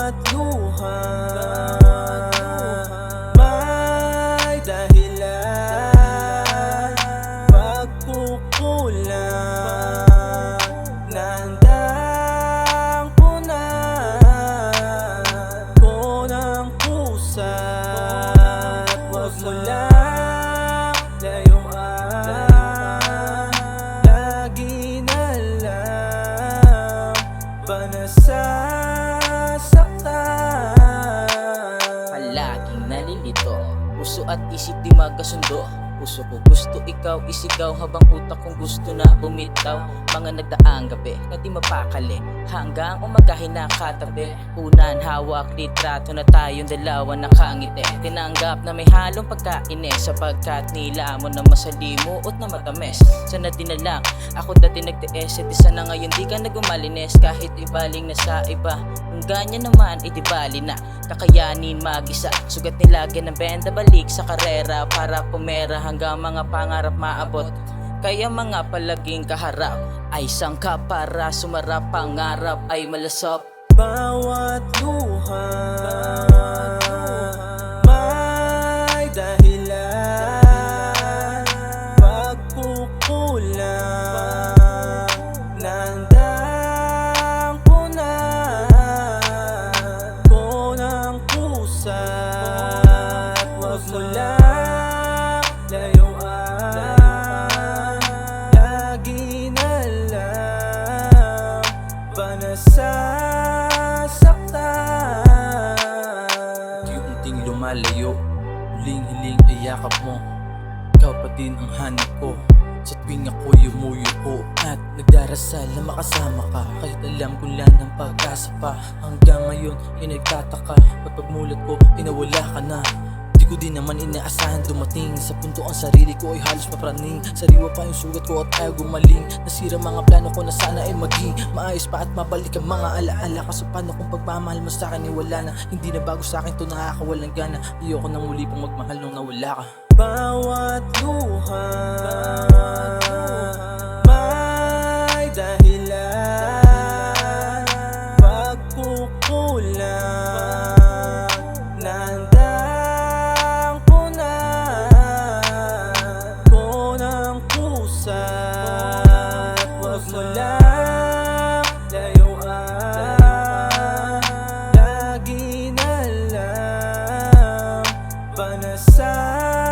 Bawat luha may dahilan, pagkukulang nandang punan ko ng pusat. Huwag mo lang layuan, lagi na lang ba nasasaktan? Palaging nalilito, puso at isip di magkasundo. Puso ko gusto ikaw isigaw, habang utak kong gusto na bumitaw. Mga nagdaang gabi na di mapakali, hanggang umagahin nakatabi. Unan hawak litrato na tayong dalawa nakangiti. Tinanggap na may halong pagkainis, sapagkat nila mo na masalimuot na matamis. Sana din na lang ako dati nagtiis, at isa na ngayon di ka nagumalinis. Kahit ibaling na sa iba, kung ganyan naman itibali na. Kakayanin mag-isa, sugat nilagyan ng benda, balik sa karera para pumera hanggang mga pangarap maabot. Kaya mga palaging kaharap ay sangka para sumarap, pangarap ay malasap. Bawat luha may dahilan, pagkukulang nandang punan ko ng pusat. Huwag mo lang layuan, lagi na lang ba nasasaktan? Unti-unting lumalayo, huling-hiling ay yakap mo. Ikaw pa din ang hanap ko sa tuwing ako'y umuyuko at nagdarasal na makasama ka. Kahit alam ko lang ng pag-asa pa, hanggang ngayon ay nagtataka. Pagmulat ko ay nawala ka na. Di ko din naman inaasahan dumating sa punto ang sarili ko ay halos mapraning. Sariwa pa yung sugat ko at ayaw gumaling. Nasira mga plano ko na sana ay maging maayos pa at mabalik ang mga alaala. Kaso paano kung pagmamahal mo sa akin ay wala na? Hindi na bago sa akin to, nakakawalang gana. Ayoko nang muli pong magmahal nung nawala ka. Bawat luha may dahilan, pagkukulang nandang punan ko ng pusat. Huwag mo lang layuan, lagi na lang ba nasasaktan?